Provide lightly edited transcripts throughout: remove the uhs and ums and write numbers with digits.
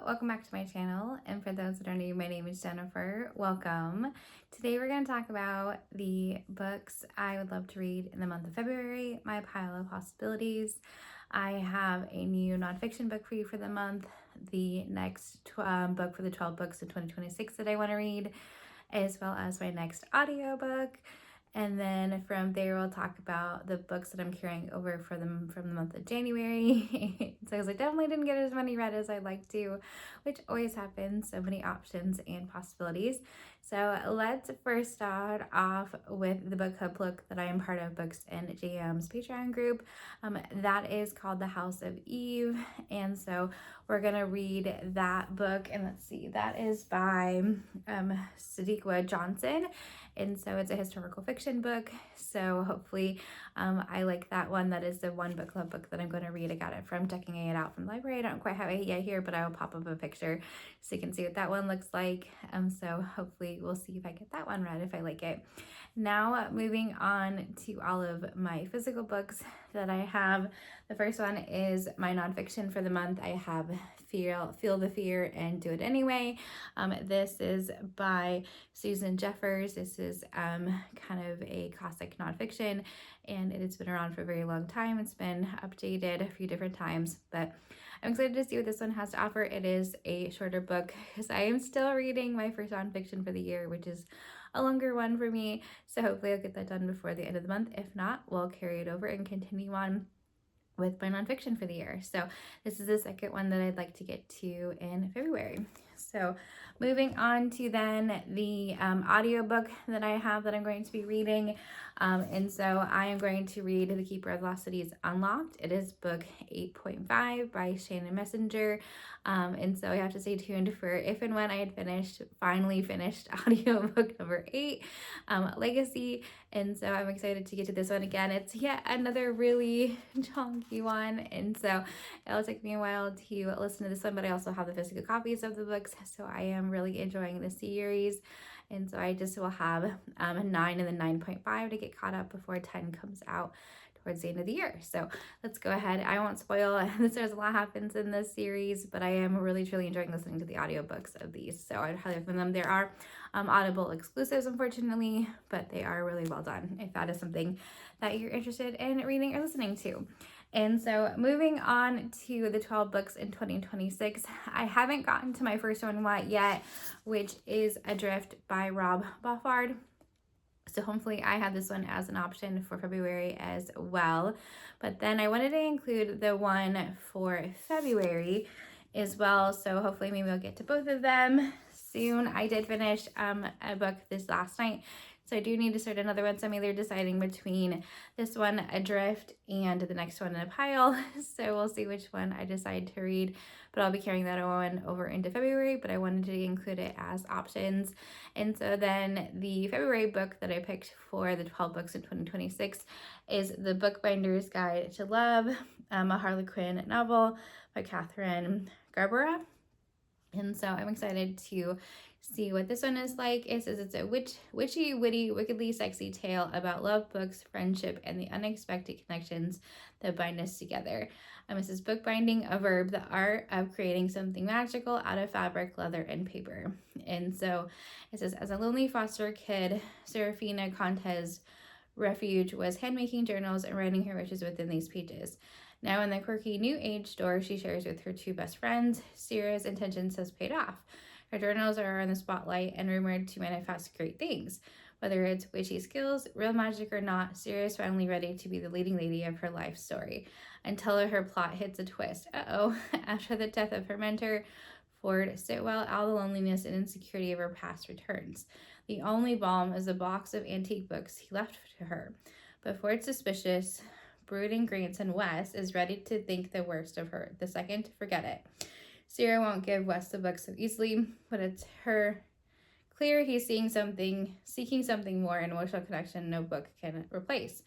welcome back to my channel, and for those that are new, my name is Jennifer. Welcome. Today we're going to talk about the books I would love to read in the month of February, my pile of possibilities. I have a new nonfiction book for you for the month, the next book for the 12 books in 2026 that I want to read, as well as my next audiobook. And then from there, we'll talk about the books that I'm carrying over for them from the month of January. So I definitely didn't get as many read as I'd like to, which always happens. So many options and possibilities. So let's first start off with the book club book that I am part of, Books and JM's Patreon group. That is called The House of Eve. And so we're going to read that book. And let's see, that is by Sadeqa Johnson. And so it's a historical fiction book. So hopefully I like that one. That is the one book club book that I'm going to read. I got it from checking it out from the library. I don't quite have it yet here, but I will pop up a picture so you can see what that one looks like. So hopefully we'll see if I get that one read, if I like it. Now moving on to all of my physical books that I have. The first one is my nonfiction for the month. I have Feel the Fear and Do It Anyway. This is by Susan Jeffers. This is kind of a classic nonfiction, and it has been around for a very long time. It's been updated a few different times, but I'm excited to see what this one has to offer. It is a shorter book because I am still reading my first nonfiction for the year, which is a longer one for me. So hopefully I'll get that done before the end of the month. If not, we'll carry it over and continue on with my nonfiction for the year. So this is the second one that I'd like to get to in February. So moving on to then the audiobook that I have that I'm going to be reading. And so I am going to read The Keeper of Lost Cities Unlocked. It is book 8.5 by Shannon Messenger. And so I have to stay tuned for if and when I had finally finished audiobook number 8, Legacy. And so I'm excited to get to this one again. It's yet another really chunky one. And so it'll take me a while to listen to this one, but I also have the physical copies of the books. So I am really enjoying the series. And so I just will have a 9 and then 9.5 to get caught up before 10 comes out towards the end of the year. So let's go ahead. I won't spoil. There's a lot happens in this series, but I am really truly enjoying listening to the audiobooks of these. So I'd highly recommend them. There are Audible exclusives, unfortunately, but they are really well done if that is something that you're interested in reading or listening to. And so moving on to the 12 books in 2026, I haven't gotten to my first one yet, which is Adrift by Rob Boffard. So hopefully I have this one as an option for February as well. But then I wanted to include the one for February as well. So hopefully maybe I'll get to both of them soon. I did finish a book this last night. So I do need to start another one. So I'm either deciding between this one, Adrift, and the next one in a pile. So we'll see which one I decide to read. But I'll be carrying that one over into February. But I wanted to include it as options. And so then the February book that I picked for the 12 books in 2026 is The Bookbinder's Guide to Love, a Harlequin novel by Katherine Garbera. And so I'm excited to see what this one is like. It says it's a witchy, witty, wickedly sexy tale about love, books, friendship, and the unexpected connections that bind us together. This is bookbinding, a verb, the art of creating something magical out of fabric, leather, and paper. And so it says, as a lonely foster kid, Serafina Contes' refuge was handmaking journals and writing her wishes within these pages. Now in the quirky new age store she shares with her two best friends, Sierra's intentions has paid off. Her journals are in the spotlight and rumored to manifest great things. Whether it's witchy skills, real magic or not, Sierra is finally ready to be the leading lady of her life story. Until her plot hits a twist. After the death of her mentor, Ford Sitwell, all the loneliness and insecurity of her past returns. The only balm is a box of antique books he left to her. But Ford's suspicious, brooding grandson Wes is ready to think the worst of her, the second to forget it. Sierra won't give Wes the book so easily, but it's her clear he's seeking something more, an emotional connection no book can replace.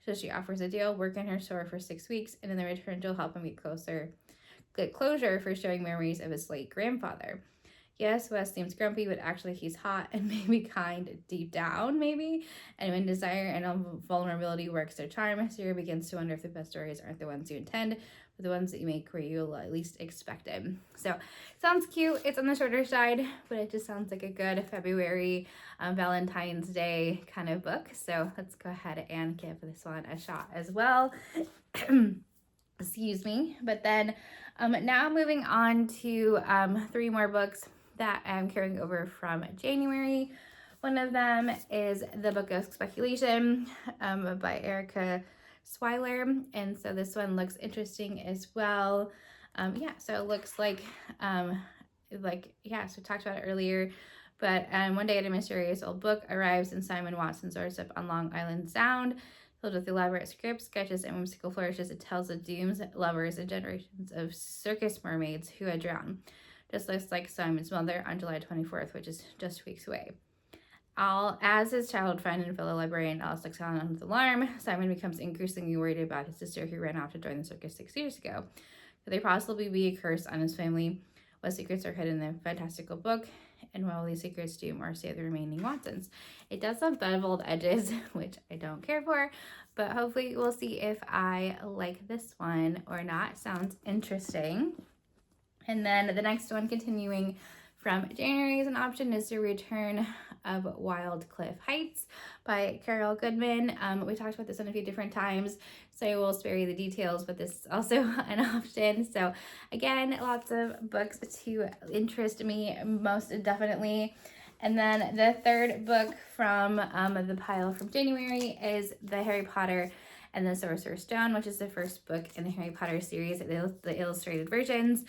So she offers a deal, work in her store for 6 weeks, and in the return she'll help him get closure for showing memories of his late grandfather. Yes, Wes seems grumpy, but actually he's hot and maybe kind deep down, maybe. And when desire and vulnerability works their charm, Sarah begins to wonder if the best stories aren't the ones you intend, but the ones that you make where you'll at least expect it. So, sounds cute. It's on the shorter side, but it just sounds like a good February Valentine's Day kind of book. So, let's go ahead and give this one a shot as well. Excuse me. But then now moving on to 3 more books that I'm carrying over from January. One of them is The Book of Speculation by Erika, Swyler. And so this one looks interesting as well. So it looks like, so we talked about it earlier, but one day a mysterious old book arrives in Simon Watson's doorstep on Long Island Sound. Filled with elaborate scripts, sketches, and whimsical flourishes, it tells of dooms, lovers, and generations of circus mermaids who had drowned. Just looks like Simon's mother on July 24th, which is just weeks away. As his childhood friend and fellow librarian Alice looks on with alarm, Simon becomes increasingly worried about his sister who ran off to join the circus 6 years ago. Could there possibly be a curse on his family? What secrets are hidden in the fantastical book? And what will these secrets doom or save the remaining Watsons? It does have beveled edges, which I don't care for, but hopefully we'll see if I like this one or not. Sounds interesting. And then the next one, continuing from January as an option, is The Return of Wyldcliff Heights by Goodman. We talked about this on a few different times, so I will spare you the details, but this is also an option. So again, lots of books to interest me most definitely. And then the third book from the pile from January is The Harry Potter and the Sorcerer's Stone, which is the first book in the Harry Potter series, the illustrated versions.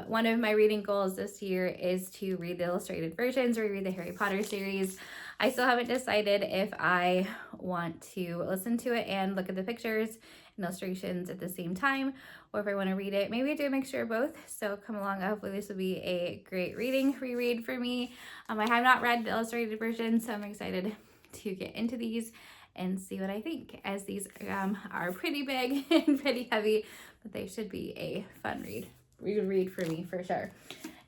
One of my reading goals this year is to read the illustrated versions, reread the Harry Potter series. I still haven't decided if I want to listen to it and look at the pictures and illustrations at the same time, or if I want to read it. Maybe I do a mixture of both, so come along. Hopefully this will be a great reread for me. I have not read the illustrated version, so I'm excited to get into these and see what I think, as these are pretty big and pretty heavy, but they should be a fun read for me for sure.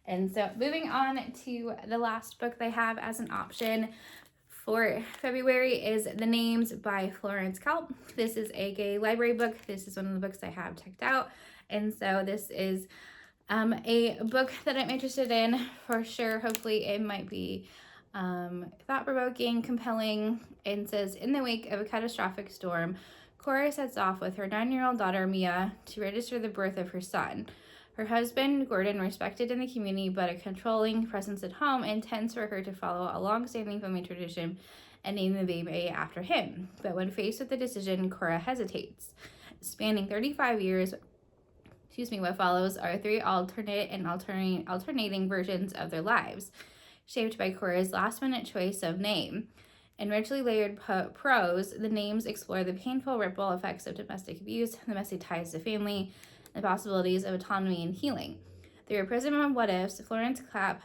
And so moving on to the last book they have as an option for February is The Names by Florence. This is a gay library book. This is one of the books I have checked out, and so this is a book that I'm interested in for sure. Hopefully it might be thought-provoking, compelling, and says, in the wake of a catastrophic storm, Cora sets off with her 9-year-old daughter, Mia, to register the birth of her son. Her husband, Gordon, respected in the community, but a controlling presence at home, intends for her to follow a long-standing family tradition and name the baby after him. But when faced with the decision, Cora hesitates. Spanning 35 years, what follows are 3 alternate and alternating versions of their lives, shaped by Cora's last-minute choice of name. In richly layered prose, the names explore the painful ripple effects of domestic abuse, the messy ties to family, and the possibilities of autonomy and healing. Through a prism of what-ifs, Florence Knapp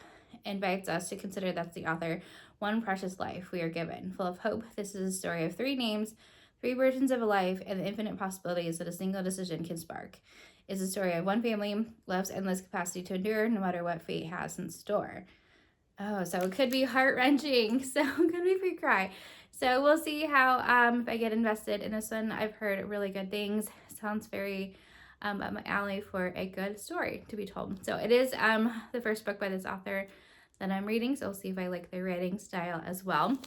invites us to consider, that's the author, one precious life we are given. Full of hope, this is a story of 3 names, 3 versions of a life, and the infinite possibilities that a single decision can spark. It's a story of one family, love's endless capacity to endure no matter what fate has in store. Oh, so it could be heart-wrenching. So it could make me cry. So we'll see how if I get invested in this one. I've heard really good things. Sounds very up my alley for a good story to be told. So it is the first book by this author that I'm reading. So we'll see if I like their writing style as well.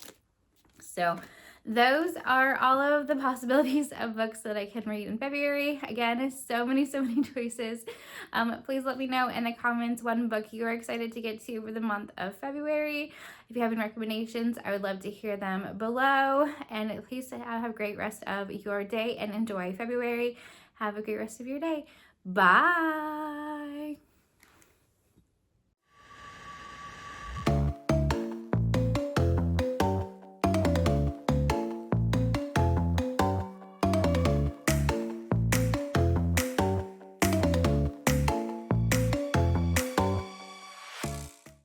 So those are all of the possibilities of books that I can read in February. Again, so many choices. Please let me know in the comments one book you are excited to get to for the month of February. If you have any recommendations, I would love to hear them below. And please have a great rest of your day and enjoy February. Have a great rest of your day. Bye.